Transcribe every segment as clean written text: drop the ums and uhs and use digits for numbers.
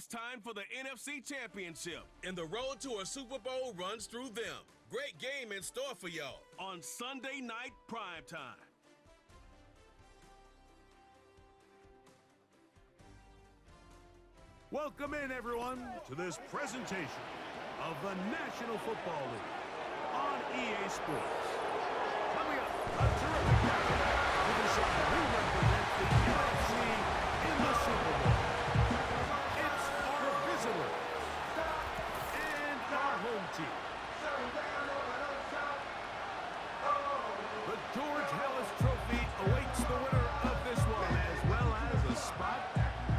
It's time for the NFC Championship, and the road to a Super Bowl runs through them. Great game in store for y'all on Sunday Night Primetime. Welcome in, everyone, to this presentation of the National Football League on EA Sports. Coming up, a terrific matchup to decide who represents the NFC in the Super Bowl. It's our visitors and our home team. The George Halas Trophy awaits the winner of this one, as well as a spot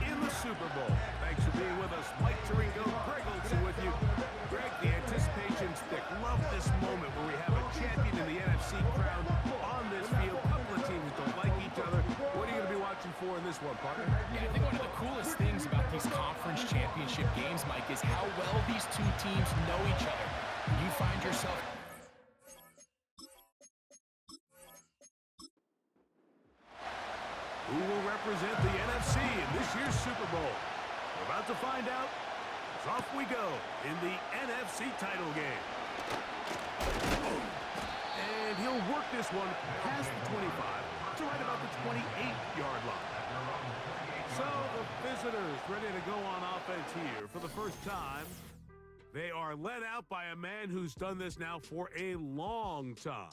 in the Super Bowl. Thanks for being with us. Mike Taringo, Greg Olson with you. Greg, the anticipation's thick. Love this moment where we have a champion in the NFC crowned on this field. A couple of teams don't like each other. What are you going to be watching for in this one, partner? Yeah, I think one of the coolest things about these conference championship games, Mike, is how well these two teams know each other. You find yourself... Who will represent the NFC in this year's Super Bowl? We're about to find out. So off we go in the NFC title game. And he'll work this one past the 25 to right about the 28-yard line. So the visitors ready to go on offense here for the first time. They are led out by a man who's done this now for a long time.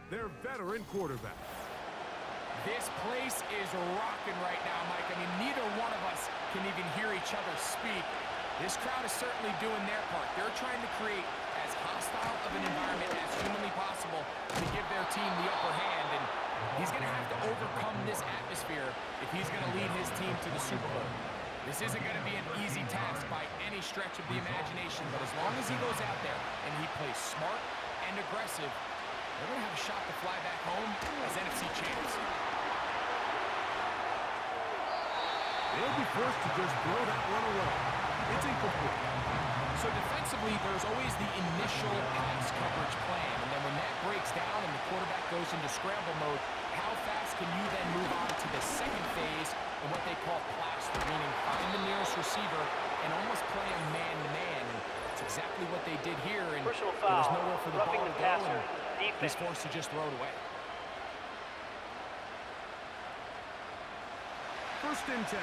Their veteran quarterback. This place is rocking right now, Mike. I mean, neither one of us can even hear each other speak. This crowd is certainly doing their part. They're trying to create as hostile of an environment as humanly possible to give their team the upper hand. And he's going to have to overcome this atmosphere if he's going to lead his team to the Super Bowl. This isn't going to be an easy task by any stretch of the imagination, but as long as he goes out there and he plays smart and aggressive, they're going to have a shot to fly back home as NFC champs. They'll be forced to just throw that one away. It's incomplete. So defensively, there's always the initial pass coverage plan, and then when that breaks down and the quarterback goes into scramble mode, how fast can you then move on to the second phase in what they call plaster, meaning find the nearest receiver and almost play a man-to-man. And it's exactly what they did here, and there was nowhere for the ball to go, and he's forced to just throw it away. First and 10.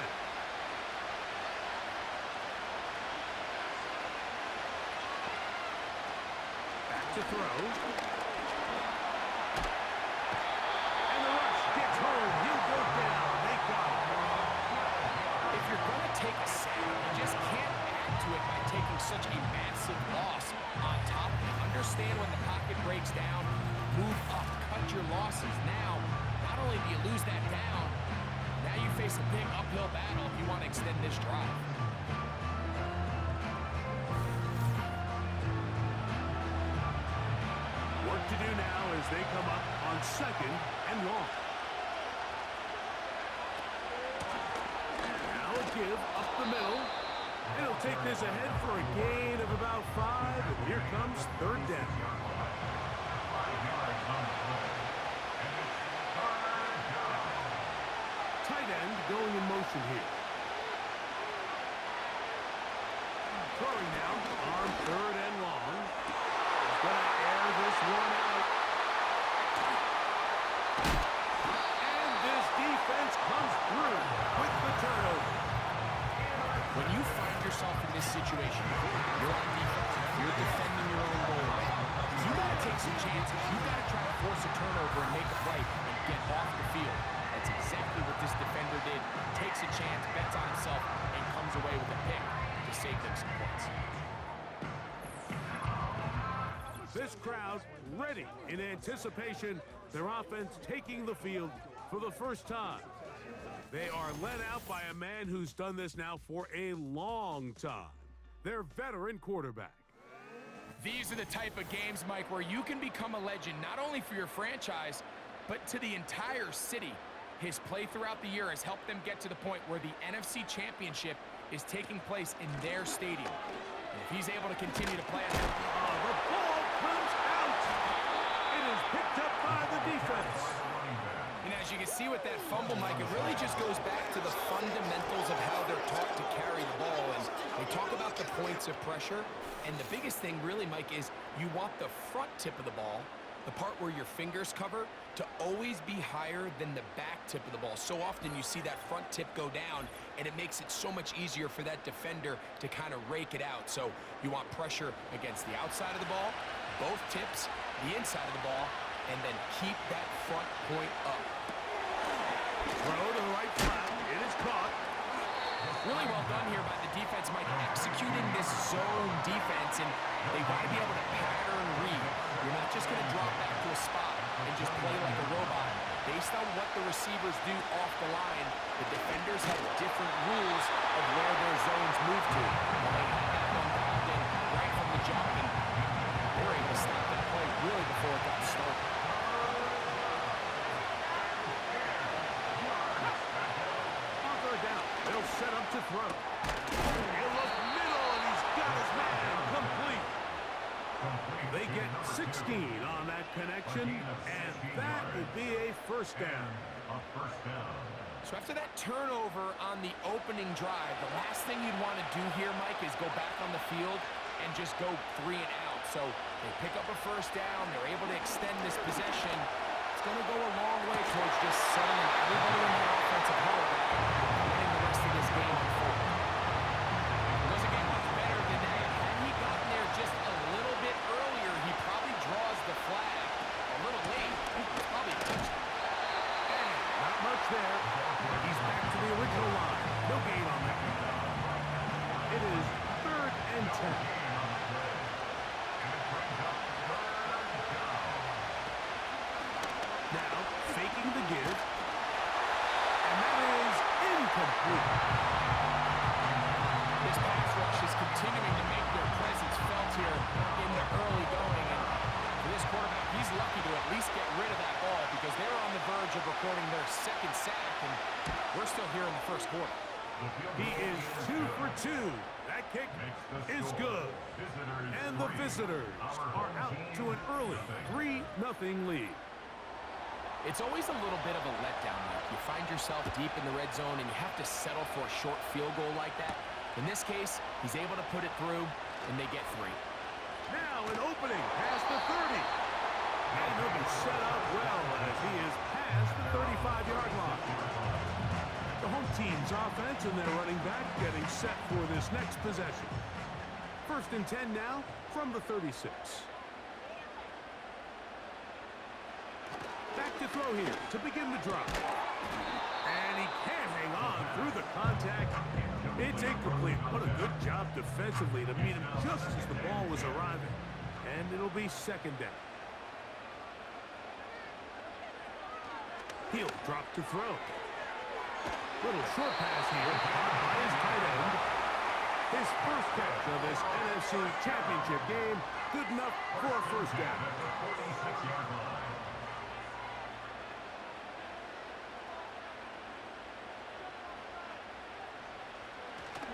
To throw. And the rush gets home. He'll go down. They got it. If you're going to take a sack, you just can't add to it by taking such a massive loss. On top, understand when the pocket breaks down, move up, cut your losses. Now, not only do you lose that down, now you face a big uphill battle if you want to extend this drive. To do now as they come up on second and long. Now a give up the middle. It'll take this ahead for a gain of about 5, and here comes third down. Tight end going in motion here. Throwing now on third and long. Gonna air this one out. And this defense comes through with the turnover. When you find yourself in this situation, you're on defense, you're defending your own goal line, you gotta take some chances. You gotta try to force a turnover and make a play and get off the field. That's exactly what this defender did. Takes a chance, bets on himself, and comes away with a pick to save them some points. This crowd ready in anticipation, their offense taking the field for the first time. They are led out by a man who's done this now for a long time, their veteran quarterback. These are the type of games, Mike, where you can become a legend, not only for your franchise, but to the entire city. His play throughout the year has helped them get to the point where the NFC Championship is taking place in their stadium. And if he's able to continue to play at the ball comes out. It is picked up by the defense. And as As you can see with that fumble, Mike, it really just goes back to the fundamentals of how they're taught to carry the ball. And they talk about the points of pressure. And the biggest thing really, Mike, is you want the front tip of the ball, the part where your fingers cover, to always be higher than the back tip of the ball. So often you see that front tip go down, and it makes it so much easier for that defender to kind of rake it out. So you want pressure against the outside of the ball, both tips, the inside of the ball, and then keep that front point up. Throw to the right flat. It is caught. Really well done here by the defense, Mike, executing this zone defense, and they want to be able to pattern read. You're not just going to drop back to a spot and just play like a robot. Based on what the receivers do off the line, the defenders have different rules of where their zones move to. Well, they had that one dialed in right from the jump, and they were able to stop that play really before it got started. They'll set up to throw. He'll look middle, and he's got his man complete. They get 16 on that connection, and that will be a first down. So after that turnover on the opening drive, the last thing you'd want to do here, Mike, is go back on the field and just go 3 and out. So they pick up a first down. They're able to extend this possession. It's going to go a long way towards just settling everybody in the offensive huddle back and letting the rest of this game unfold. It doesn't get much better than that. Had he gotten there just a little bit earlier, he probably draws the flag a little late. It's probably a touchdown. Not much there. He's back to the original line. No gain on that. It is 3rd and 10. Now, faking the give. And that is incomplete. This pass rush is continuing to make their presence felt here in the early going. And for this quarterback, he's lucky to at least get rid of that ball because they're on the verge of recording their 2nd sack, and we're still here in the 1st quarter. He is 2 for 2. That kick is good. And the visitors are out to an early 3-0 lead. It's always a little bit of a letdown, Mike. You find yourself deep in the red zone, and you have to settle for a short field goal like that. In this case, he's able to put it through, and they get 3. Now an opening past the 30. And he'll be set up well as he is past the 35-yard line. The home team's offense and their running back getting set for this next possession. 1st and 10 now from the 36. Back to throw here to begin the drive. And he can't hang on through the contact. It's incomplete. What a good job defensively to meet him just as the ball was arriving. And it'll be 2nd down. He'll drop to throw. Little short pass here by his tight end. His first catch of this NFC Championship game. Good enough for a first down.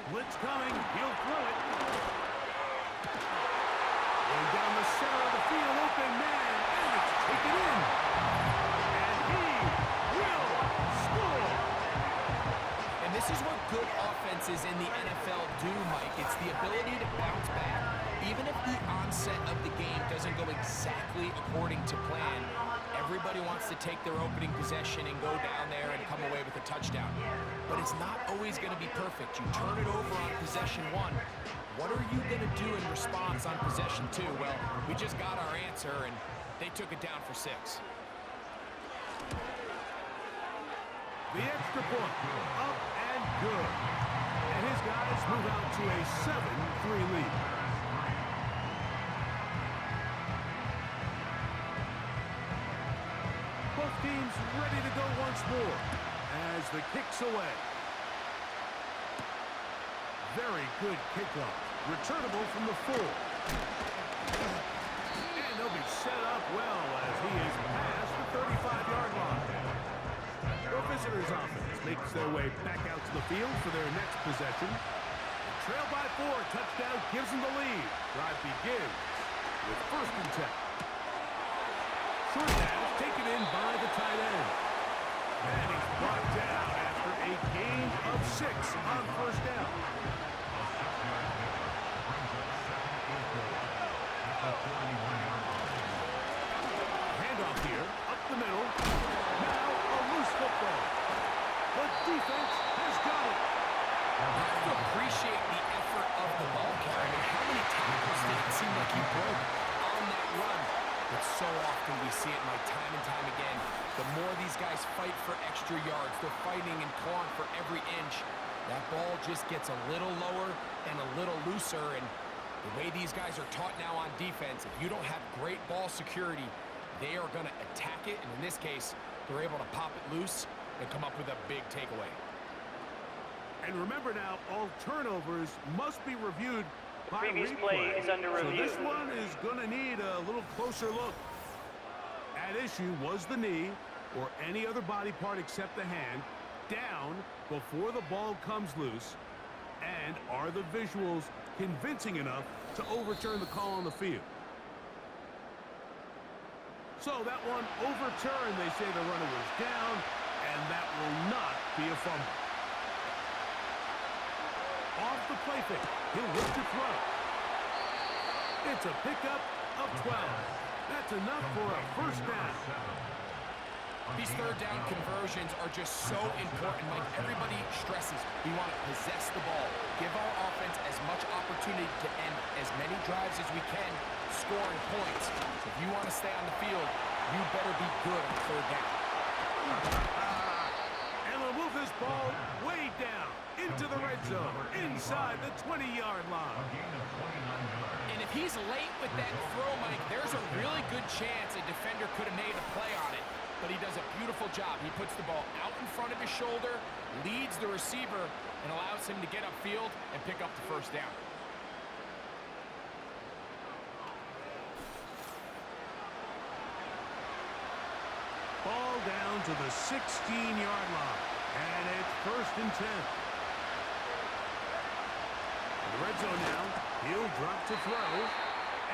Blitz coming. He'll throw it. Going down the center of the field. Open man. And it's taken in. And he will score. And this is what good offenses in the NFL do, Mike. It's the ability to bounce back. Even if the onset of the game doesn't go exactly according to plan, everybody wants to take their opening possession and go down there and come away with a touchdown. But it's not always going to be perfect. You turn it over on possession 1. What are you going to do in response on possession 2? Well, we just got our answer, and they took it down for 6. The extra point, up and good. And his guys move out to a 7-3 lead. Both teams ready to go once more as the kick's away. Very good kickoff. Returnable from the 4. And they'll be set up well as he is past the 35-yard line. The visitors' offense makes their way back out to the field for their next possession. Trail by 4, touchdown gives them the lead. Drive begins with 1st and 10. Short pass taken in by the tight end. And he's brought down after a gain of 6 on first down. Handoff here, up the middle. Now a loose football. The defense has got it. You have to appreciate the effort of the ball carrier. How many tackles did it seem like he broke on that run? But so often we see it, Mike, time and time again. The more these guys fight for extra yards, they're fighting and clawing for every inch. That ball just gets a little lower and a little looser. And the way these guys are taught now on defense, if you don't have great ball security, they are going to attack it. And in this case, they're able to pop it loose and come up with a big takeaway. And remember now, all turnovers must be reviewed by Previous replay. play is under review. So this one is going to need a little closer look. At issue was the knee, or any other body part except the hand, down before the ball comes loose. And are the visuals convincing enough to overturn the call on the field? So that one overturned. They say the runner was down, and that will not be a fumble. Off the play fake, he'll look to throw. It's a pickup of 12. That's enough for a first down. These third down conversions are just so important, Mike. Everybody stresses we want to possess the ball, give our offense as much opportunity to end as many drives as we can, scoring points. So if you want to stay on the field, you better be good on third down. And we'll move this ball way down into the red zone, inside the 20-yard line. And if he's late with that throw, Mike, there's a really good chance a defender could have made a play on it. But he does a beautiful job. He puts the ball out in front of his shoulder, leads the receiver, and allows him to get upfield and pick up the first down. Ball down to the 16-yard line. And it's first and 10. In the red zone now, he'll drop to throw.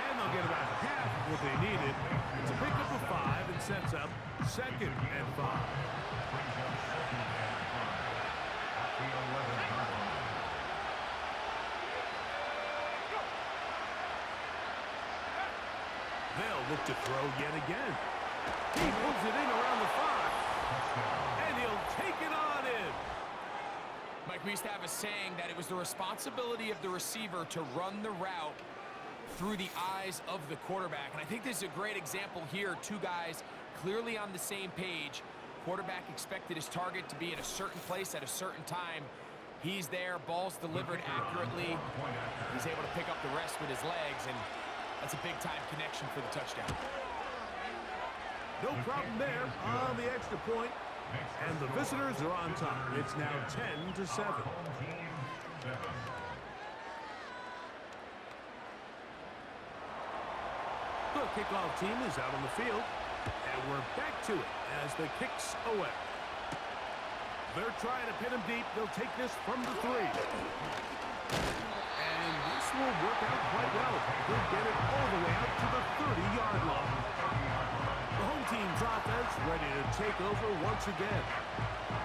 And they'll get about half what they needed. It's a pickup of 5 and sets up second and 5. They'll look to throw yet again. He moves it in around the 5. And he'll take it on in. Mike, we used to have a saying that it was the responsibility of the receiver to run the route through the eyes of the quarterback. And I think this is a great example here. Two guys clearly on the same page. Quarterback expected his target to be at a certain place at a certain time. He's there, ball's delivered accurately. He's able to pick up the rest with his legs, and that's a big-time connection for the touchdown. No problem there on the extra point. And the visitors are on top. It's now 10-7. The kickoff team is out on the field, and we're back to it as the kick's away. They're trying to pin him deep. They'll take this from the 3. And this will work out quite well. They'll get it all the way out to the 30-yard line. The home team's offense ready to take over once again.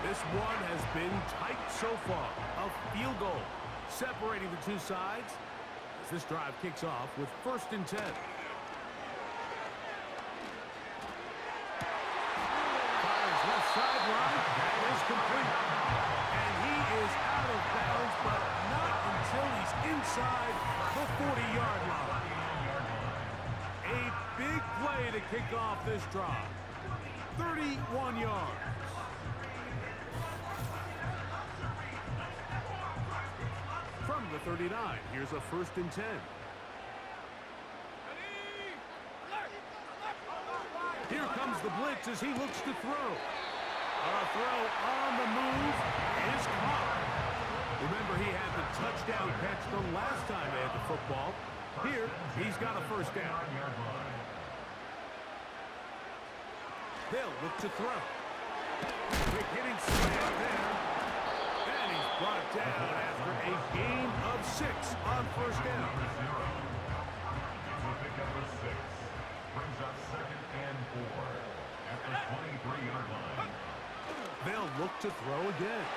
This one has been tight so far. A field goal separating the two sides as this drive kicks off with first and 10. Sideline, that is complete. And he is out of bounds, but not until he's inside the 40-yard line. A big play to kick off this drive. 31 yards. From the 39, here's a first and 10. Here comes the blitz as he looks to throw. A throw on the move is caught. Remember, he had the touchdown catch the last time they had the football. Here, he's got a first down. They'll look to throw. Quick hitting slam there. And he's brought down after a gain of 6 on first down. Brings up second and 4 at the 23-yard line. They'll look to throw again.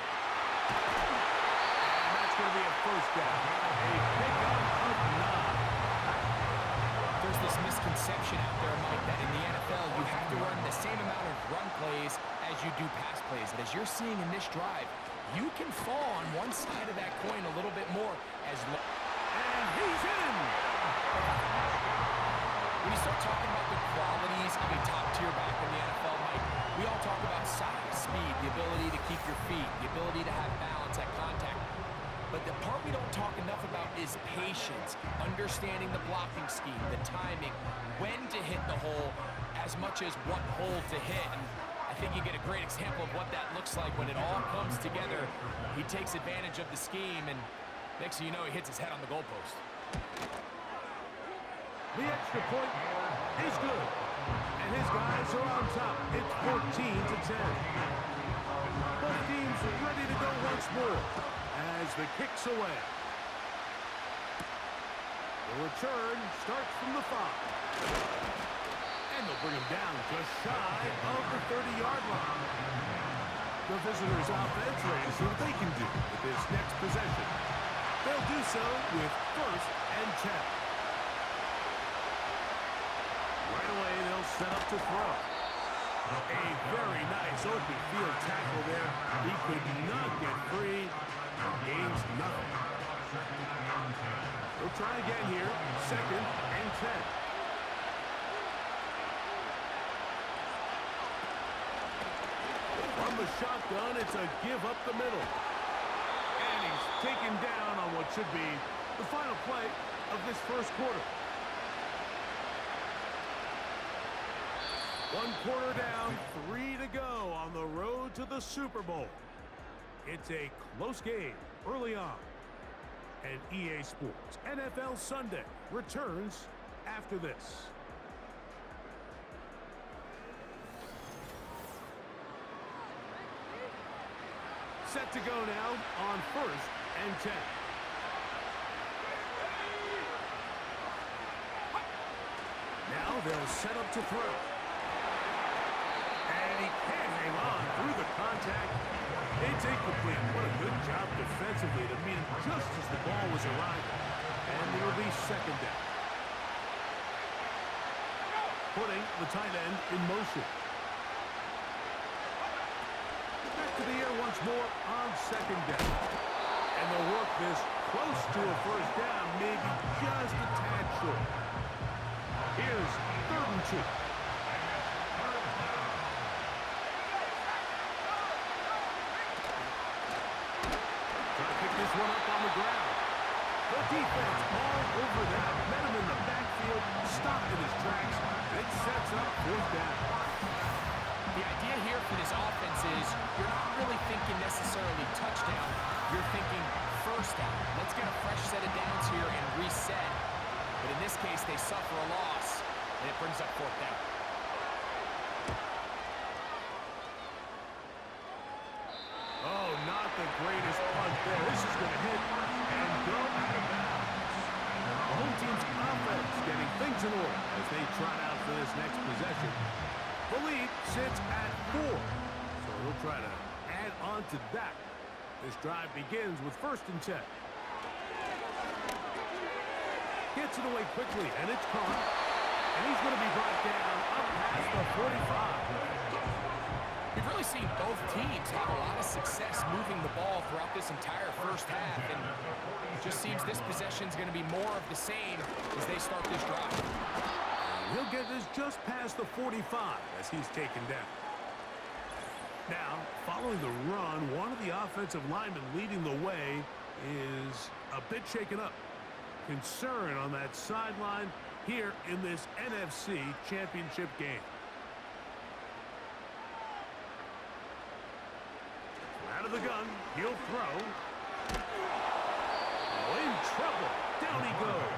And that's going to be a first down. A pickup of 9. There's this misconception out there, Mike, that in the NFL you have to run the same amount of run plays as you do pass plays. And as you're seeing in this drive, you can fall on one side of that coin a little bit more as and he's in. When you start talking about the qualities of a top-tier back in the NFL, Mike, we all talk about size, speed, the ability to keep your feet, the ability to have balance at contact. But the part we don't talk enough about is patience, understanding the blocking scheme, the timing, when to hit the hole, as much as what hole to hit. And I think you get a great example of what that looks like when it all comes together. He takes advantage of the scheme, and next thing you know, he hits his head on the goalpost. The extra point is good. And his guys are on top. It's 14-10. Both teams ready to go once more as the kick's away. The return starts from the 5. And they'll bring him down just shy of the 30-yard line. The visitors' offense ready to see what they can do with this next possession. They'll do so with 1st and 10. Right away, they'll set up to throw. A very nice open field tackle there. He could not get free. Gains nothing. They'll try again here. 2nd and 10. From the shotgun, it's a give up the middle. And he's taken down on what should be the final play of this first quarter. 1 quarter down, 3 to go on the road to the Super Bowl. It's a close game early on. And EA Sports NFL Sunday returns after this. Set to go now on 1st and 10. Now they'll set up to throw. And he can't hang on through the contact. It's incomplete. What a good job defensively to meet him just as the ball was arriving. And it'll be 2nd down. Putting the tight end in motion. Back to the air once more on 2nd down. And they'll work this close to a first down, maybe just a tad short. Here's 3rd and 2. This one up on the ground. The defense all over that. Met him in the backfield, stopped in his tracks. It sets up 4th down. The idea here for this offense is you're not really thinking necessarily touchdown. You're thinking first down. Let's get a fresh set of downs here and reset. But in this case, they suffer a loss, and it brings up 4th down. Oh, not the greatest punt there. This is going to hit and go out of bounds. The home team's offense getting things in order as they trot out for this next possession. The lead sits at 4, so they'll try to add on to that. This drive begins with 1st and 10. Gets it away quickly, and it's caught. And he's going to be brought down up past the 45. We've really seen both teams have a lot of success moving the ball throughout this entire first half, and it just seems this possession is going to be more of the same as they start this drive. He'll get this just past the 45 as he's taken down. Now, following the run, one of the offensive linemen leading the way is a bit shaken up. Concern on that sideline here in this NFC Championship game. Out of the gun, he'll throw. Oh, in trouble. Down he goes.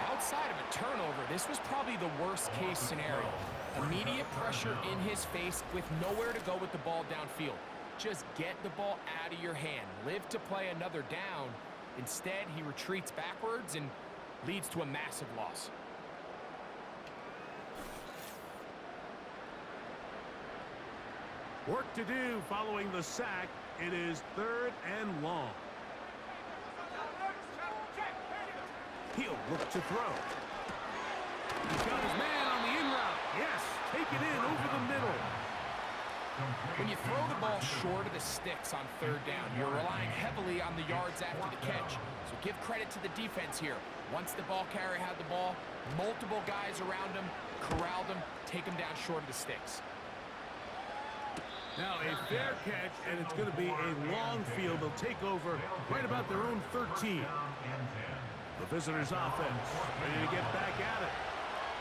Outside of a turnover, this was probably the worst-case scenario. Immediate pressure in his face with nowhere to go with the ball downfield. Just get the ball out of your hand. Live to play another down. Instead, he retreats backwards and leads to a massive loss. Work to do following the sack. It is 3rd and long. He'll look to throw. He's got his man on the in route. Yes, take it in over the middle. When you throw the ball short of the sticks on 3rd down, you're relying heavily on the yards after the catch. So give credit to the defense here. Once the ball carrier had the ball, multiple guys around him, corralled him, take him down short of the sticks. Now a fair catch, and it's going to be a long field. They'll take over right about their own 13. The visitors' offense ready to get back at it.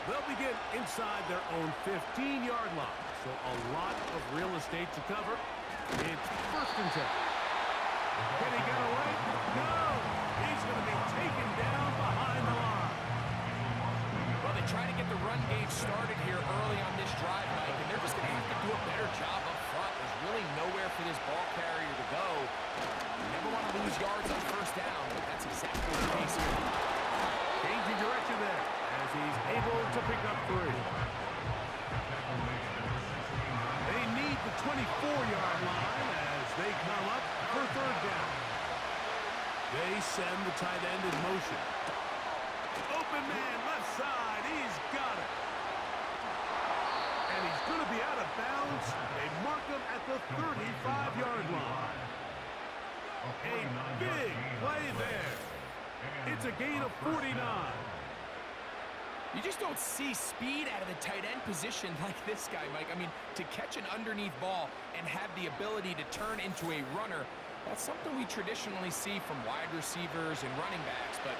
They'll begin inside their own 15-yard line. So a lot of real estate to cover. It's 1st and 10. Can he get away? No! He's going to be taken down behind the line. Well, they try to get the run game started here early on this drive, Mike, and they're just going to have to do a better job up front. There's really nowhere for this ball carrier to go. You never want to lose yards on 1st down, but that's exactly the case here. Changing direction there as he's able to pick up 3. They need the 24-yard line as they come up for 3rd down. They send the tight end in motion. Open man, left side. He's got it. And he's going to be out of bounds. They mark him at the 35-yard line. A big play there. It's a gain of 49. You just don't see speed out of the tight end position like this guy, Mike. I mean, to catch an underneath ball and have the ability to turn into a runner, that's something we traditionally see from wide receivers and running backs, but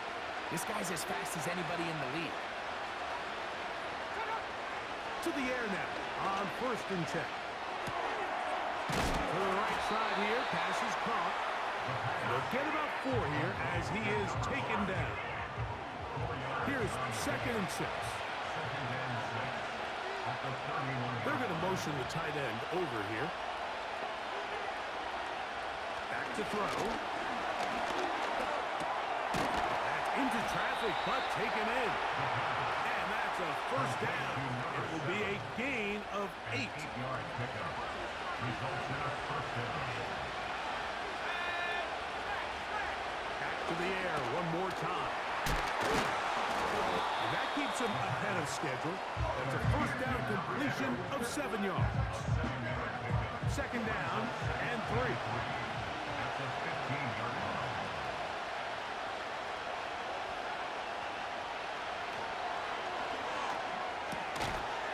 this guy's as fast as anybody in the league. To the air now on 1st and 10. To the right side here, pass is caught. And they'll get about 4 here as he is taken down. Here's 2nd and 6. They're going to motion the tight end over here. Back to throw. That's into traffic, but taken in. And that's a 1st down. It will be a gain of 8. Back to the air one more time. And that keeps him ahead of schedule. That's a 1st down completion of 7 yards. 2nd down and 3.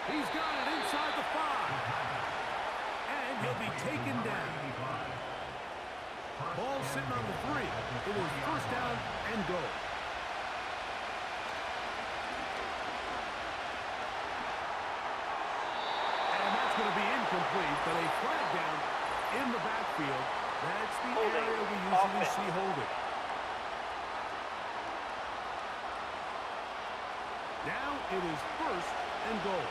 He's got it inside the 5. And he'll be taken down. Ball sitting on the 3. It is 1st down and goal. Going to be incomplete, but a flag down in the backfield. That's the area we usually see holding. Now it is 1st and goal.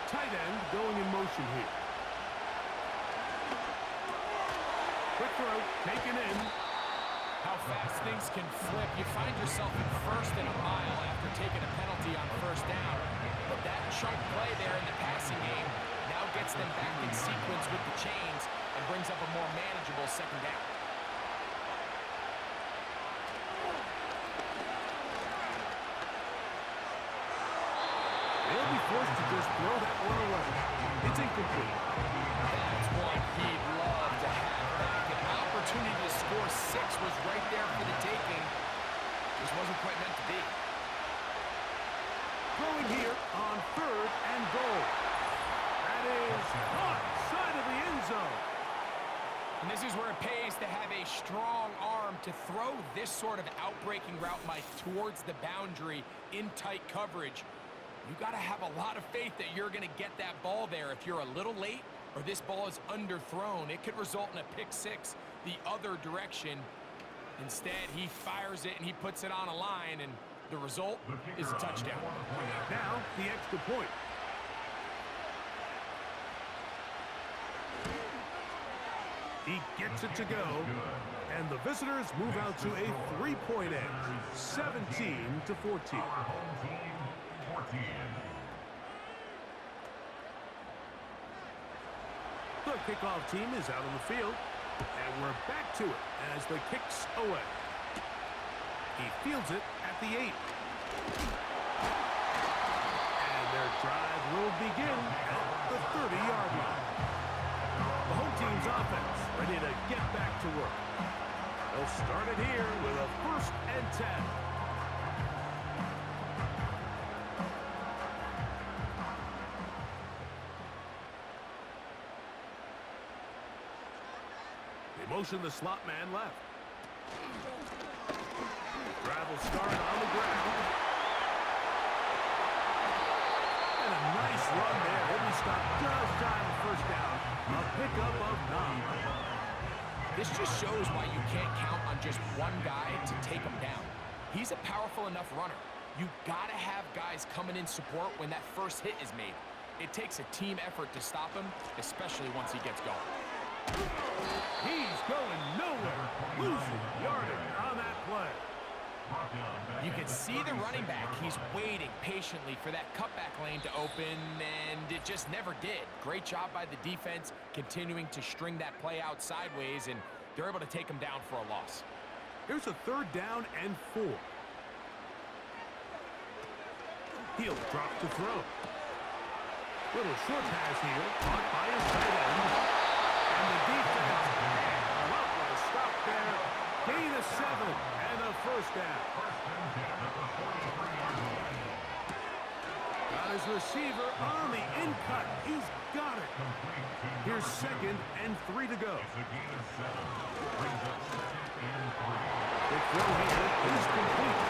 Tight end going in motion here. Quick throw, taken in. How fast things can flip. You find yourself in 1st and a mile after taking a penalty on 1st down. But that chunk play there in the passing game now gets them back in sequence with the chains and brings up a more manageable 2nd down. They'll be forced to just throw that one away. It's incomplete. That's one he'd love to have back. An opportunity to score 6 was right there for the taking. Just wasn't quite meant to be. Throwing here on 3rd and goal. That is caught side of the end zone. And this is where it pays to have a strong arm to throw this sort of outbreaking route, Mike, towards the boundary in tight coverage. You got to have a lot of faith that you're going to get that ball there. If you're a little late or this ball is underthrown, it could result in a pick 6 the other direction. Instead, he fires it and he puts it on a line, and the result is a touchdown. Now, the extra point. He gets it to go, And the visitors move out to a 3-point edge, 17-14. The kickoff team is out on the field, and we're back to it as the kick's away. He fields it at the 8. And their drive will begin at the 30-yard line. The home team's offense ready to get back to work. They'll start it here with a 1st and 10. They motion the slot man left. Drive will start on the ground. And a nice run there. He'll be stopped just shy of the 1st down. A pickup of 9. This just shows why you can't count on just one guy to take him down. He's a powerful enough runner. You gotta have guys coming in support when that first hit is made. It takes a team effort to stop him, especially once he gets going. He's going nowhere. Losing yardage on that play. You can see the running back. He's waiting patiently for that cutback lane to open, and it just never did. Great job by the defense continuing to string that play out sideways, and they're able to take him down for a loss. Here's a 3rd down and 4. He'll drop to throw. Little short pass here, caught by his tight end. And the defense, well, with a stop there. Gain of 7 and a 1st down. Got his receiver on the in-cut. He's got it. Here's 2nd and 3 to go. The throw here is complete.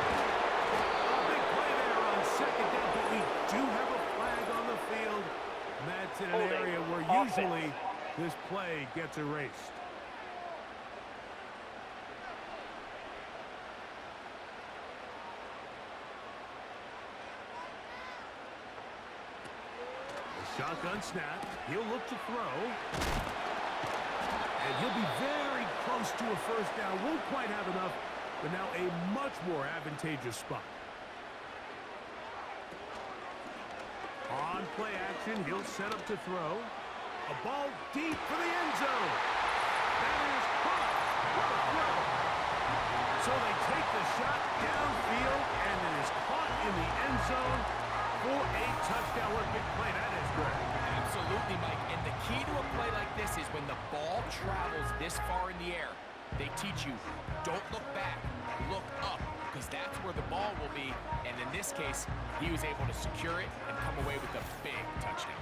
A big play there on 2nd down, but we do have a flag on the field. And that's in an area where usually this play gets erased. Shotgun snap. He'll look to throw. And he'll be very close to a 1st down. Won't quite have enough, but now a much more advantageous spot. On play action, he'll set up to throw. A ball deep for the end zone. That is caught. What a throw. So they take the shot downfield, and it is caught in the end zone for a touchdown. What a big play that is, Greg. Absolutely, Mike. And the key to a play like this is when the ball travels this far in the air, they teach you, don't look back, look up, because that's where the ball will be. And in this case, he was able to secure it and come away with a big touchdown.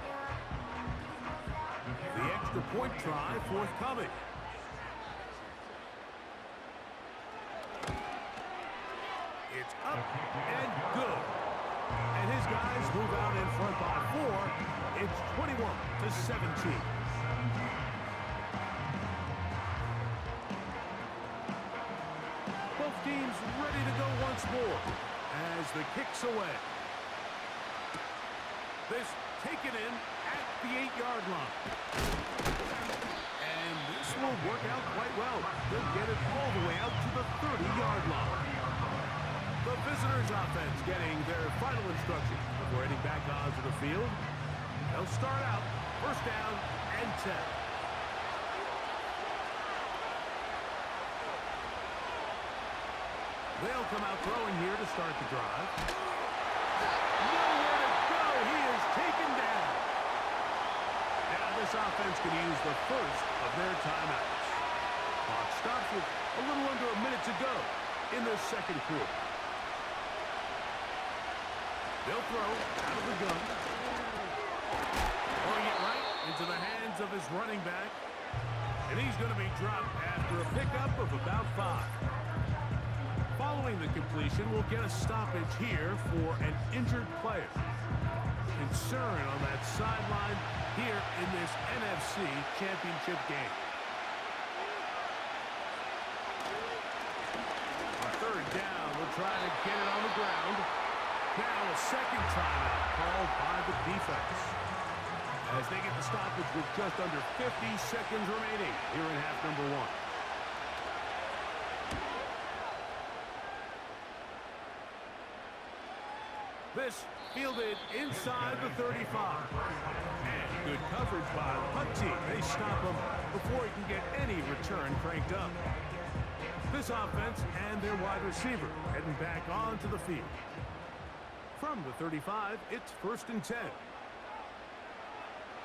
The extra point try forthcoming. It's up and good. And his guys move out in front by 4. It's 21-17. Both teams ready to go once more as the kick's away. This taken in at the 8-yard line. And this will work out quite well. They'll get it all the way out to the 30-yard line. The visitors' offense getting their final instructions before heading back onto the field. They'll start out 1st down and 10. They'll come out throwing here to start the drive. Nowhere to go. He is taken down. Now this offense can use the first of their timeouts. Clock stops with a little under a minute to go in the 2nd quarter. They'll throw out of the gun. Throwing it right into the hands of his running back. And he's going to be dropped after a pickup of about 5. Following the completion, we'll get a stoppage here for an injured player. Concern on that sideline here in this NFC Championship game. On 3rd down, we'll try to get it on the ground. Now a 2nd timeout called by the defense. As they get the stoppage with just under 50 seconds remaining here in half number 1. This fielded inside the 35. And good coverage by the punt team. They stop him before he can get any return cranked up. This offense and their wide receiver heading back onto the field. From the 35, it's 1st and 10.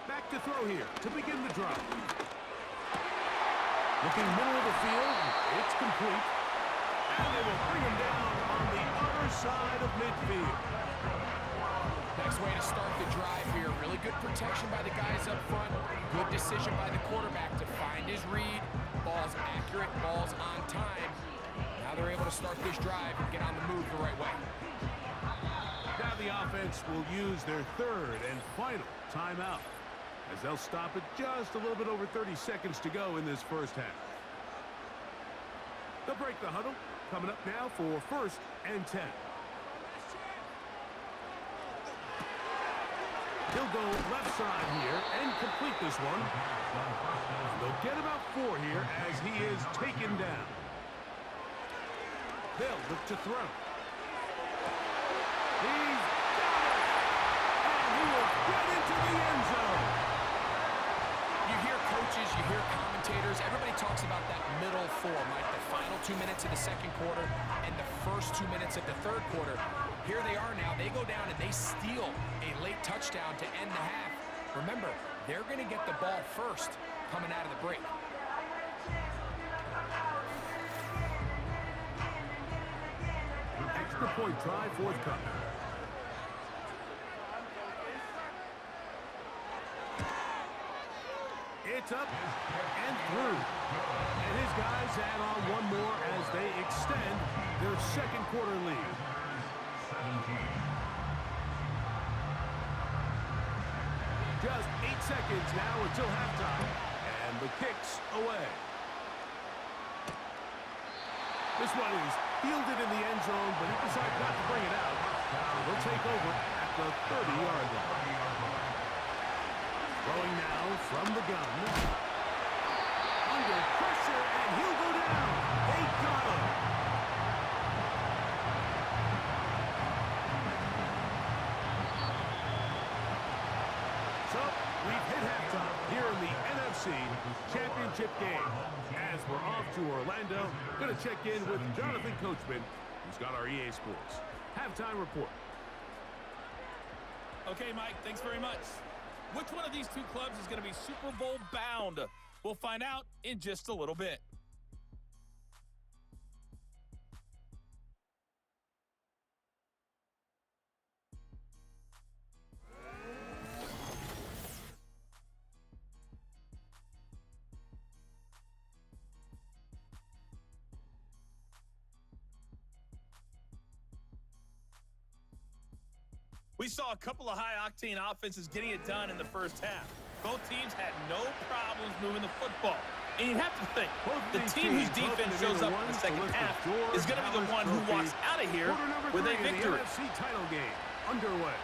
Back to throw here to begin the drive. Looking middle of the field, it's complete. And they will bring him down on the other side of midfield. Nice way to start the drive here. Really good protection by the guys up front. Good decision by the quarterback to find his read. Ball's accurate, ball's on time. Now they're able to start this drive and get on the move the right way. Now the offense will use their 3rd and final timeout, as they'll stop it just a little bit over 30 seconds to go in this first half. They'll break the huddle. Coming up now for 1st and 10. He'll go left side here and complete this one. And they'll get about 4 here as he is taken down. They'll look to throw. He's got it! And he will get into the end zone. You hear coaches, you hear commentators, everybody talks about that middle 4, like the final 2 minutes of the 2nd quarter and the first 2 minutes of the 3rd quarter. Here they are now. They go down and they steal a late touchdown to end the half. Remember, they're going to get the ball first coming out of the break. Extra point try forthcoming. It's up and through. And his guys add on one more as they extend their 2nd quarter lead. Just 8 seconds now until halftime. And the kick's away. This one is fielded in the end zone, but he decides not to bring it out. They'll take over at the 30-yard line. Throwing now from the gun. Under pressure, and he'll go down. They got him. So, we've hit halftime here in the NFC Championship game. As we're off to Orlando, going to check in with Jonathan Coachman, who's got our EA Sports halftime report. Okay, Mike, thanks very much. Which one of these two clubs is going to be Super Bowl bound? We'll find out in just a little bit. We saw a couple of high-octane offenses getting it done in the first half. Both teams had no problems moving the football. And you have to think, the team whose defense shows up in the second half is going to be the one who walks out of here with a victory. The NFC title game underway.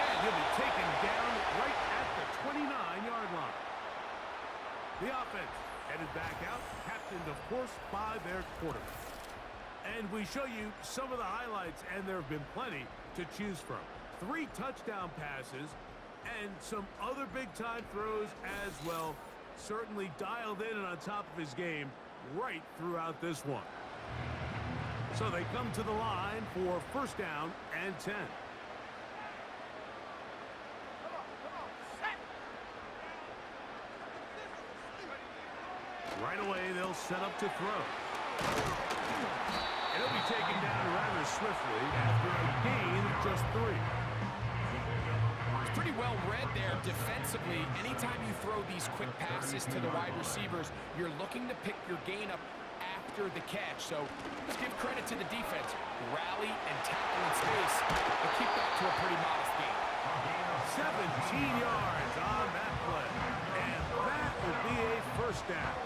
And he'll be taken down right at the 29-yard line. The offense headed back out, captained, of course, by their quarterback. And we show you some of the highlights, and there have been plenty to choose from. 3 touchdown passes and some other big-time throws as well. Certainly dialed in and on top of his game right throughout this one. So they come to the line for 1st down and 10. Right away, they'll set up to throw. It'll be taken down rather swiftly after a gain of just 3. It's pretty well read there defensively. Anytime you throw these quick passes to the wide receivers, you're looking to pick your gain up after the catch. So let's give credit to the defense. Rally and tackle in space, but keep that to a pretty modest gain. 17 yards on that play. And that will be a 1st down.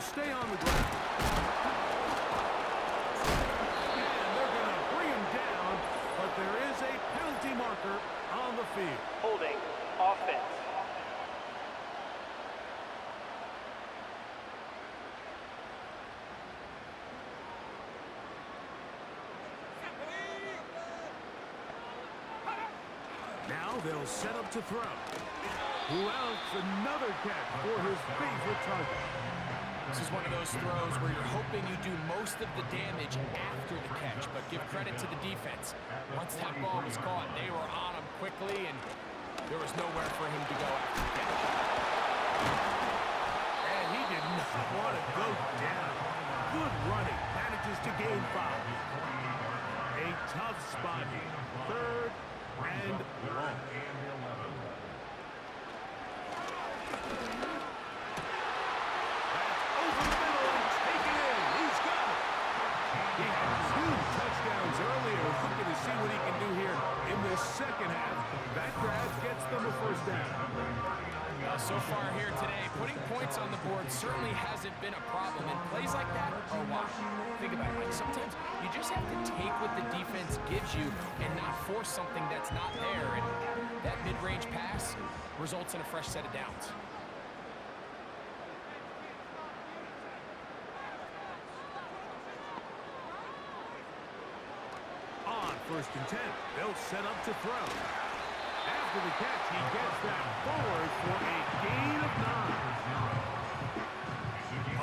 Stay on the ground. And they're going to bring him down, but there is a penalty marker on the the field. Holding offense. Now they'll set up to throw. Who else? Another catch for his favorite target. This is one of those throws where you're hoping you do most of the damage after the catch, but give credit to the defense. Once that ball was caught, they were on him quickly, and there was nowhere for him to go after the catch. And he did not want to go down. Good running. Manages to gain 5. A tough spot here. 3rd and long. See what he can do here in the second half. That grab gets them a first down. So far here today, putting points on the board certainly hasn't been a problem, and plays like that are why. Think about it, like sometimes you just have to take what the defense gives you and not force something that's not there, and that mid-range pass results in a fresh set of downs. First and 10. They'll set up to throw. After the catch, he gets that forward for a gain of 9.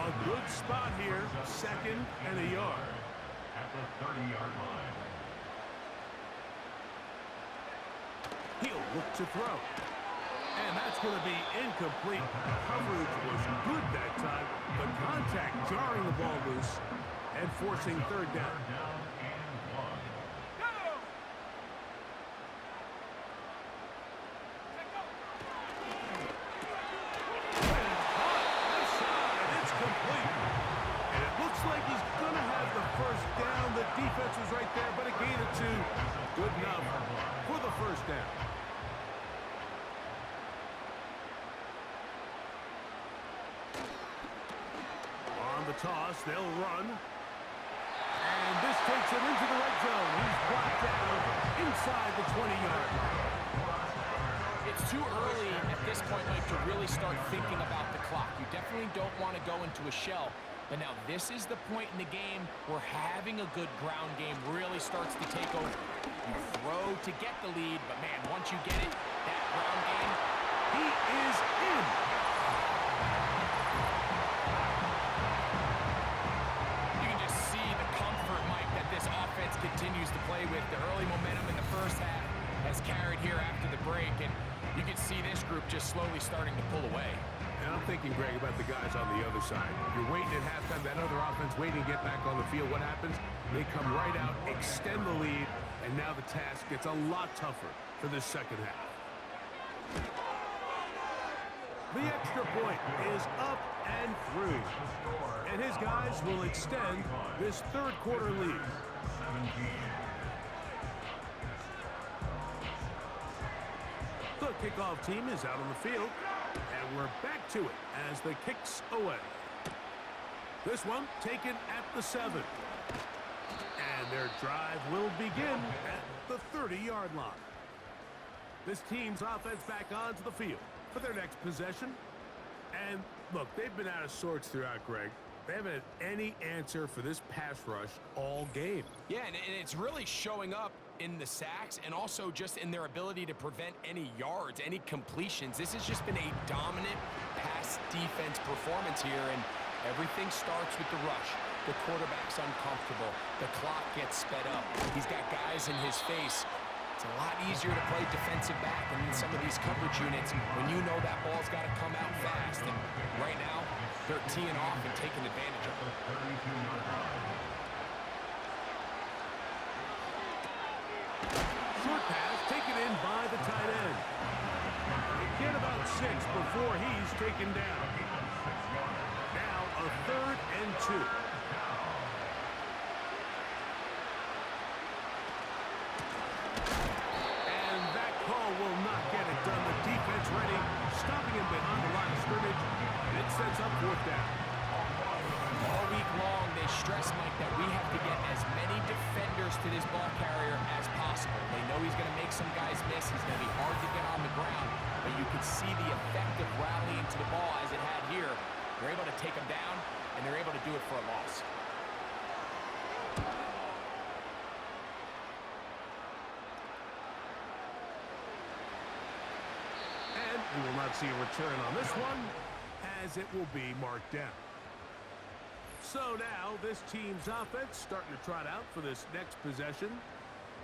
A good spot here. 2nd and a yard. At the 30-yard line. He'll look to throw. And that's going to be incomplete. Coverage was good that time. The contact jarring the ball loose and forcing 3rd down. Defense was right there, but a gain of 2. Good enough for the first down. On the toss, they'll run. And this takes him into the red zone. He's brought down inside the 20-yard line. It's too early at this point, Mike, to really start thinking about the clock. You definitely don't want to go into a shell. But now this is the point in the game where having a good ground game really starts to take over. You throw to get the lead, but man, once you get it, that ground game, he is in. You can just see the comfort, Mike, that this offense continues to play with. The early momentum in the first half has carried here after the break, and you can see this group just slowly starting to pull away. And I'm thinking, Greg, about the guys on the other side. You're waiting at halftime, that other offense waiting to get back on the field. What happens? They come right out, extend the lead, and now the task gets a lot tougher for this second half. The extra point is up and through. And his guys will extend this 3rd quarter lead. The kickoff team is out on the field. And we're back to it as the kick's away. This one taken at the 7. And their drive will begin at the 30-yard line. This team's offense back onto the field for their next possession. And look, they've been out of sorts throughout, Greg. They haven't had any answer for this pass rush all game. Yeah, and it's really showing up in the sacks and also just in their ability to prevent any yards, any completions. This has just been a dominant pass defense performance here, and everything starts with the rush. The quarterback's uncomfortable. The clock gets sped up. He's got guys in his face. It's a lot easier to play defensive back than in some of these coverage units when you know that ball's got to come out fast. And right now, they're teeing off and taking advantage of it. Short pass taken in by the tight end. They get about 6 before he's taken down. Now a 3rd and 2. And that call will not get it done. The defense ready, stopping him behind the line of scrimmage. And it sets up 4th down. All week long, they stress, Mike, that we have to get as many defenders to this ball carrier as possible. They know he's going to make some guys miss. He's going to be hard to but you can see the effect of rallying to the ball as it had here. They're able to take them down, and they're able to do it for a loss. And we will not see a return on this one, as it will be marked down. So now this team's offense starting to trot out for this next possession.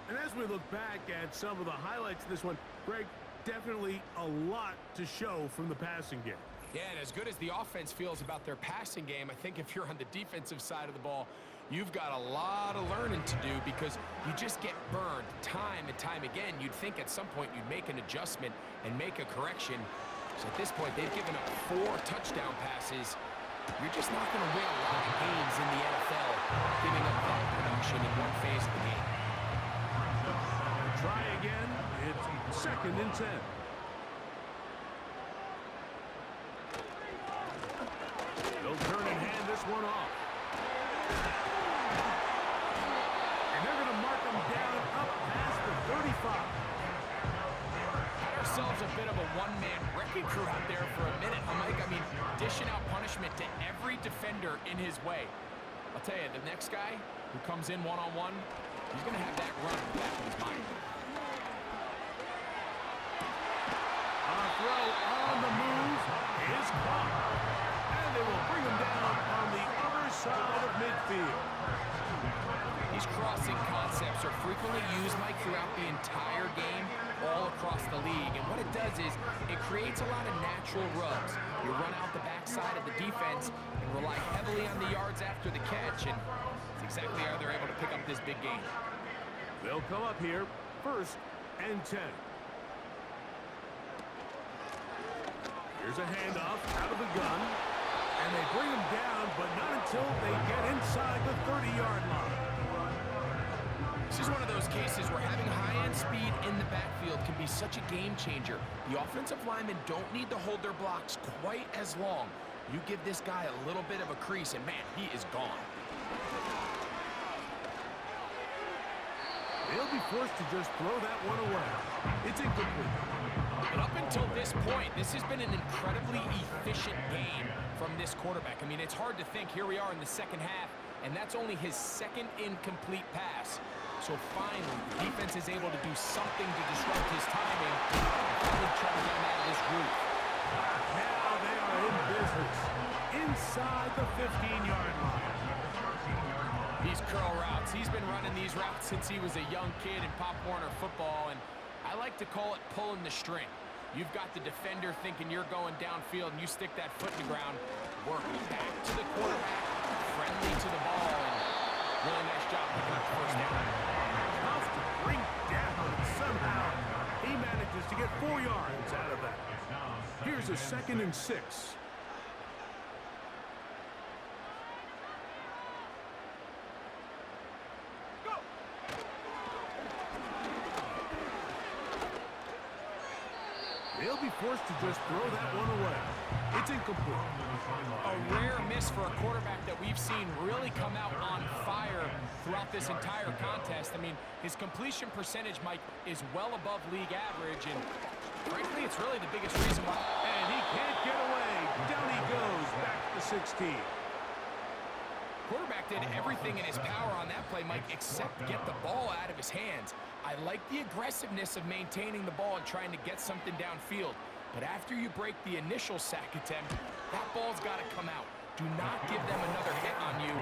And as we look back at some of the highlights of this one, Greg, definitely a lot to show from the passing game. Yeah, and as good as the offense feels about their passing game, I think if you're on the defensive side of the ball, you've got a lot of learning to do because you just get burned time and time again. You'd think at some point you'd make an adjustment and make a correction. So at this point, they've given up 4 touchdown passes. You're just not going to win a lot of games in the NFL giving up that production in one phase of the game. Try again. It's 2nd and 10. They'll turn and hand this one off. And they're going to mark them down up past the 35. Had ourselves a bit of a one-man wrecking crew out there for a minute, Mike. I mean, dishing out punishment to every defender in his way. I'll tell you, the next guy who comes in one-on-one, he's going to have that run in the back of his mind. Throw on the move is caught. And they will bring him down on the other side of midfield. These crossing concepts are frequently used, Mike, throughout the entire game, all across the league. And what it does is it creates a lot of natural rubs. You run out the backside of the defense and rely heavily on the yards after the catch, and that's exactly how they're able to pick up this big game. They'll come up here 1st and 10. Here's a handoff out of the gun. And they bring him down, but not until they get inside the 30-yard line. This is one of those cases where having high-end speed in the backfield can be such a game changer. The offensive linemen don't need to hold their blocks quite as long. You give this guy a little bit of a crease, and man, he is gone. They'll be forced to just throw that one away. It's incomplete. But up until this point, this has been an incredibly efficient game from this quarterback. I mean, it's hard to think. Here we are in the second half, and that's only his 2nd incomplete pass. So finally, the defense is able to do something to disrupt his timing and finally try to get him out of this groove. Now they are in business inside the 15-yard line. These curl routes, he's been running these routes since he was a young kid in Pop Warner football, and I like to call it pulling the string. You've got the defender thinking you're going downfield, and you stick that foot in the ground, work back to the quarterback, friendly to the ball, and really nice job picking up the 1st down. Tough to bring down, and somehow he manages to get 4 yards out of that. Here's a 2nd and 6. They'll be forced to just throw that one away. It's incomplete. A rare miss for a quarterback that we've seen really come out on fire throughout this entire contest. I mean, his completion percentage, Mike, is well above league average, and frankly, it's really the biggest reason why. And he can't get away. Down he goes, back to 16. Quarterback did everything in his power on that play, Mike, except get the ball out of his hands. I like the aggressiveness of maintaining the ball and trying to get something downfield. But after you break the initial sack attempt, that ball's got to come out. Do not give them another hit on you,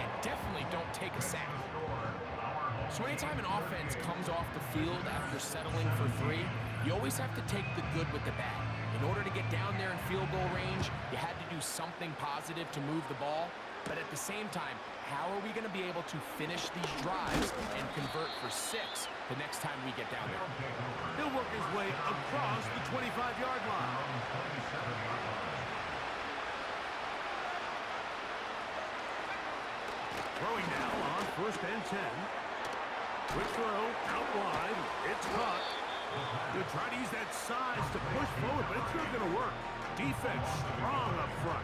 and definitely don't take a sack. So anytime an offense comes off the field after settling for 3, you always have to take the good with the bad. In order to get down there in field goal range, you had to do something positive to move the ball. But at the same time, how are we going to be able to finish these drives and convert for 6 the next time we get down there? He'll work his way across the 25-yard line. Throwing now on 1st and 10. Quick throw out wide. It's caught. They'll try to use that size to push forward, but it's not going to work. Defense strong up front.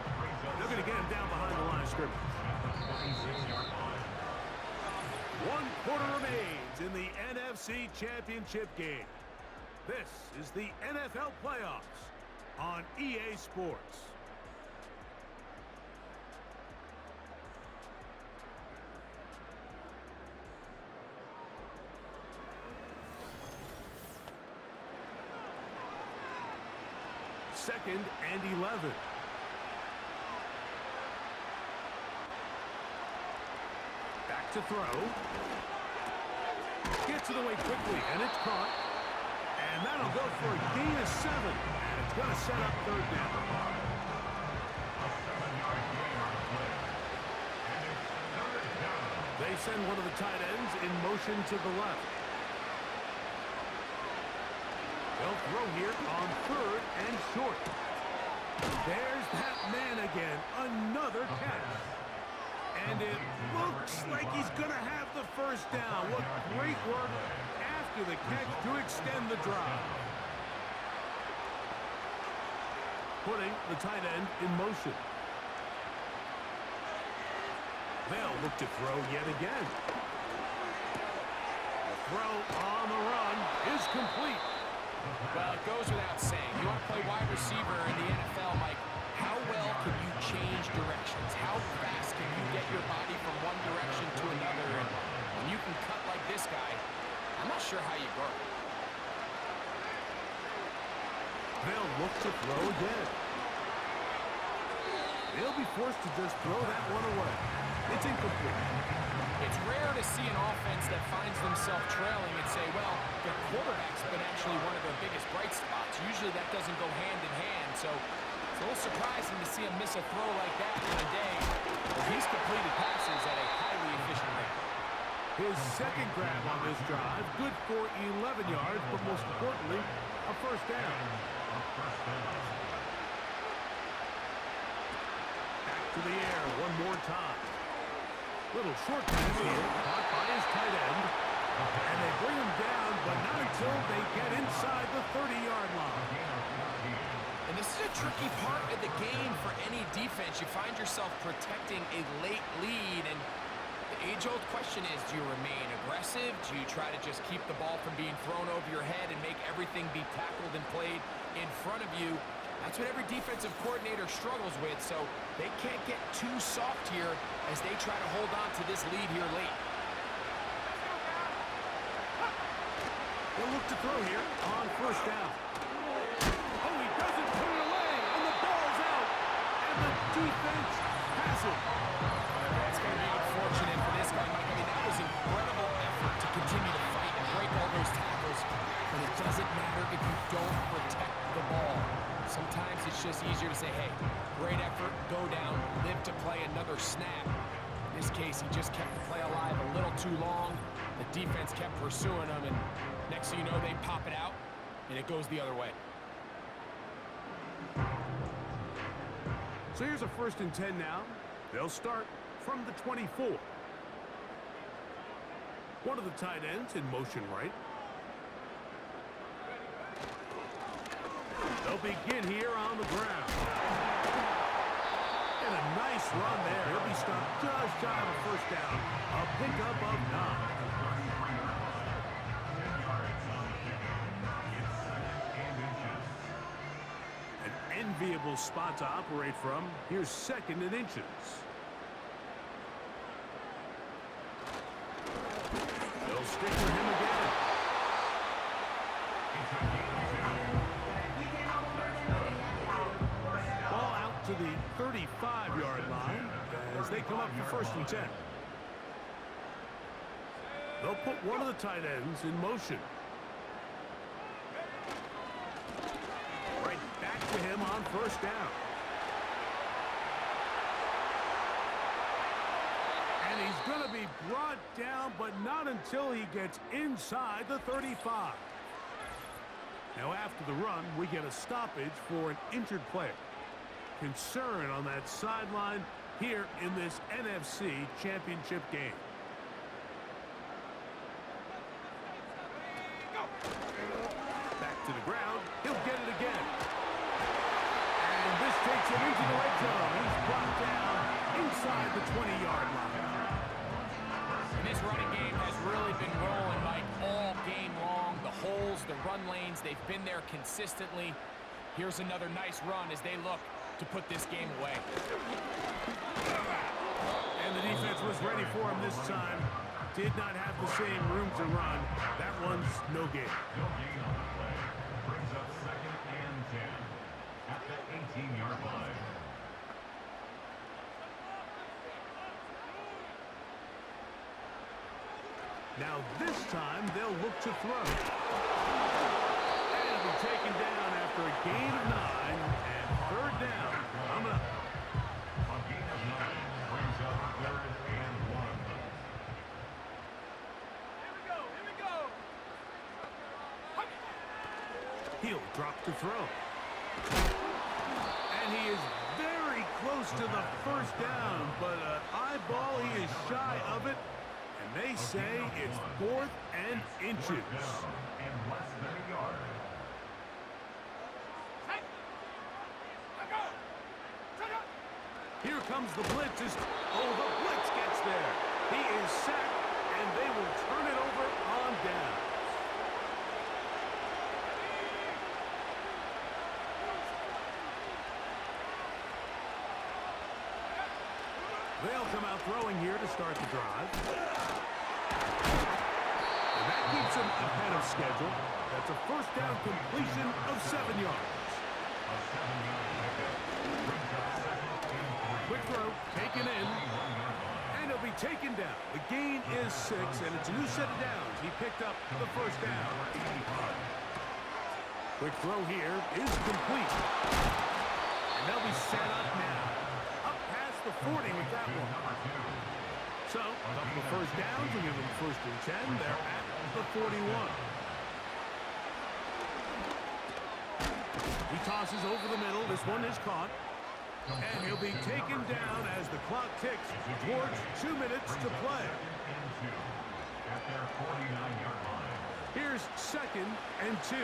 They're going to get him down behind the line of scrimmage. 1 quarter remains in the NFC Championship game. This is the NFL playoffs on EA Sports. Second and 11. Back to throw. Gets it away quickly, and it's caught. And that'll go for a gain of 7. And it's going to set up third down. They send one of the tight ends in motion to the left. They'll throw here on third and short. There's that man again. Another catch. And it looks like he's going to have the first down. What great work after the catch to extend the drive. Putting the tight end in motion. They'll look to throw yet again. The throw on the run is complete. Well, it goes without saying. You want to play wide receiver in the NFL, Mike. How well can you change directions? How fast can you get your body from one direction to another? And when you can cut like this guy, I'm not sure how you go. They'll look to throw again. They'll be forced to just throw that one away. It's incomplete. It's rare to see an offense that finds themselves trailing and say, well, their quarterback's been actually one of their biggest bright spots. Usually that doesn't go hand in hand, so it's a little surprising to see him miss a throw like that in a day where he's completed passes at a highly efficient rate. His second grab on this drive, good for 11 yards, but most importantly, a first down. Back to the air one more time. Little short pass here, caught by his tight end. And they bring him down, but not until they get inside the 30-yard line. And this is a tricky part of the game for any defense. You find yourself protecting a late lead, and the age-old question is, do you remain aggressive? Do you try to just keep the ball from being thrown over your head and make everything be tackled and played in front of you? That's what every defensive coordinator struggles with, so they can't get too soft here as they try to hold on to this lead here late. They'll look to throw here on first down. Oh, he doesn't put it away, and the ball's out. And the defense has it. That's going to be unfortunate for this guy, Mike. I mean, that was incredible effort to continue to fight and break all those tackles, but it doesn't matter if you don't protect the ball. Sometimes it's just easier to say, hey, great effort, go down, live to play another snap. In this case, he just kept the play alive a little too long. The defense kept pursuing him, and next thing you know, they pop it out, and it goes the other way. So here's a 1st and 10 now. They'll start from the 24. One of the tight ends in motion right. They'll begin here on the ground. And a nice run there. He'll be stopped just shy of a first down. A pickup of 9. Enviable spot to operate from. Here's 2nd and inches. They'll stick with him again. Ball out to the 35-yard line as they come up for 1st and 10. They'll put one of the tight ends in motion. To him on first down. And he's going to be brought down, but not until he gets inside the 35. Now, after the run, we get a stoppage for an injured player. Concern on that sideline here in this NFC Championship game. Back to the ground. He'll get it again. This takes him into the red zone. He's brought down inside the 20-yard line. And this running game has really been rolling, Mike, all game long. The holes, the run lanes, they've been there consistently. Here's another nice run as they look to put this game away. And the defense was ready for him this time. Did not have the same room to run. That one's no gain. No gain on the play. Brings up 2nd and 10 at the 18-yard line. Now this time they'll look to throw. And it'll be taken down after a gain of 9 and 3rd down. Coming up. A gain of 9 brings up 3rd and 1. He'll drop to throw. And he is very close to the 1st down, but an eyeball, he is shy of it. And they say it's 4th and inches. And less than a yard. Here comes the blitz. Oh, the blitz gets there. He is sacked, and they will turn it over on down. They'll come out throwing here to start the drive. And that keeps them ahead of schedule. That's a 1st down completion of 7 yards. A 7-yard pickup. Brings up 2nd and 3. Quick throw, taken in, and he'll be taken down. The gain is 6, and it's a new set of downs. He picked up the 1st down. Quick throw here is complete. And they'll be set up now. Up past the 40 with that one. So, a couple of 1st downs will give them 1st and 10. They're at the 41. He tosses over the middle. This one is caught. And he'll be taken down as the clock ticks towards 2 minutes to play. And 2 at their 49-yard line. Here's 2nd and 2.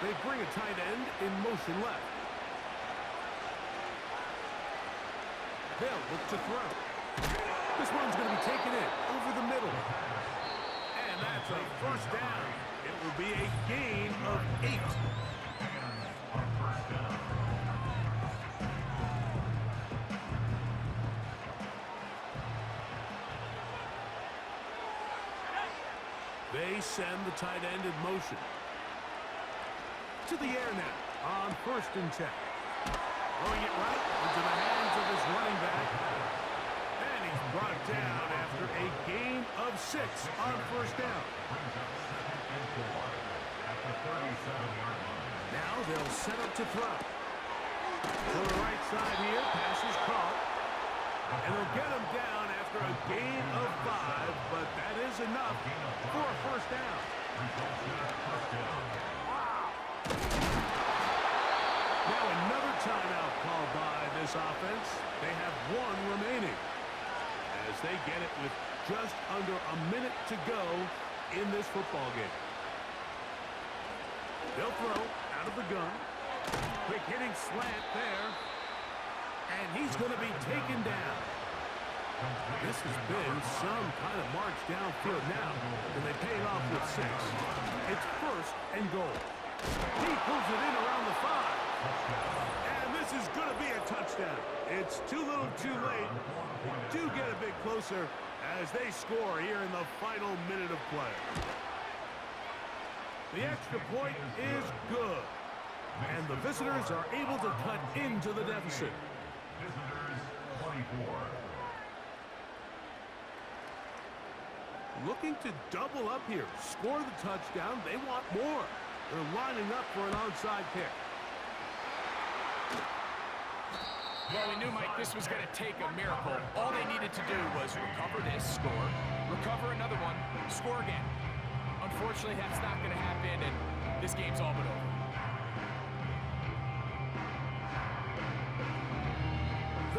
They bring a tight end in motion left. They'll look to throw. This one's going to be taken in over the middle. And that's a 1st down. It will be a gain of 8. And a 1st down. They send the tight end in motion. To the air now on 1st and 10. Throwing it right into the hands of his running back. And he's brought down after a gain of 6 on 1st down. Brings up 2nd and 4 at the 37-yard line. Now they'll set up to throw. To the right side here, pass is caught. And they'll get him down after a gain of 5, but that is enough for a 1st down. Results in a 1st down. Now another timeout called by this offense. They have 1 remaining as they get it with just under a minute to go in this football game. They'll throw out of the gun. Quick hitting slant there. And he's going to be taken down. This has been some kind of march downfield now, and they pay it off with 6. It's 1st and goal. He pulls it in around the 5. And this is going to be a touchdown. It's too little too late. They do get a bit closer as they score here in the final minute of play. The extra point is good. And the visitors are able to cut into the deficit. Visitors 24. Looking to double up here. Score the touchdown. They want more. They're lining up for an onside kick. Well, we knew, Mike, this was going to take a miracle. All they needed to do was recover this, score, recover another one, score again. Unfortunately, that's not going to happen, and this game's all but over.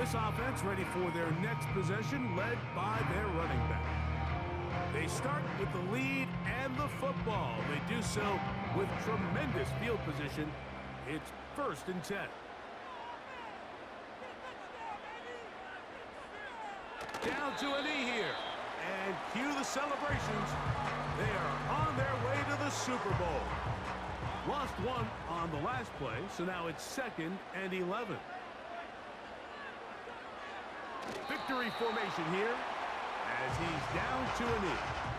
This offense ready for their next possession, led by their running back. They start with the lead and the football. They do so with tremendous field position. It's 1st and 10. down to a knee here. And cue the celebrations. They are on their way to the Super Bowl. Lost one on the last play, so now it's 2nd and 11. Victory formation here as he's down to a knee.